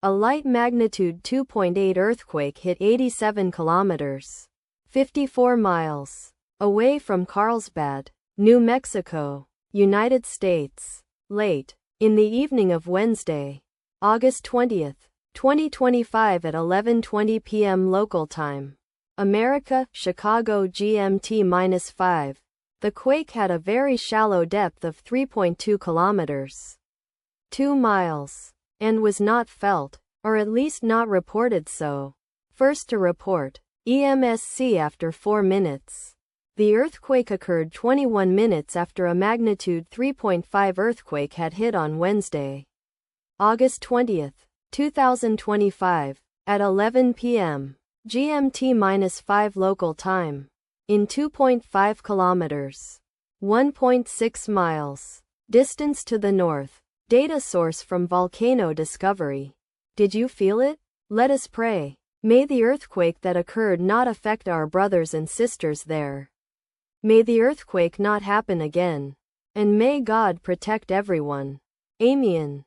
A light magnitude 2.8 earthquake hit 87 kilometers, 54 miles, away from Carlsbad, New Mexico, United States, late in the evening of Wednesday, August 20, 2025 at 11:20 p.m. local time. America, Chicago GMT-5. The quake had a very shallow depth of 3.2 kilometers, 2 miles, and was not felt, or at least not reported so. First to report, EMSC after 4 minutes. The earthquake occurred 21 minutes after a magnitude 3.5 earthquake had hit on Wednesday, August 20, 2025, at 11 p.m. GMT-5 local time. In 2.5 kilometers, 1.6 miles, distance to the north. Data source from Volcano Discovery. Did you feel it? Let us pray. May the earthquake that occurred not affect our brothers and sisters there. May the earthquake not happen again. And may God protect everyone. Amen.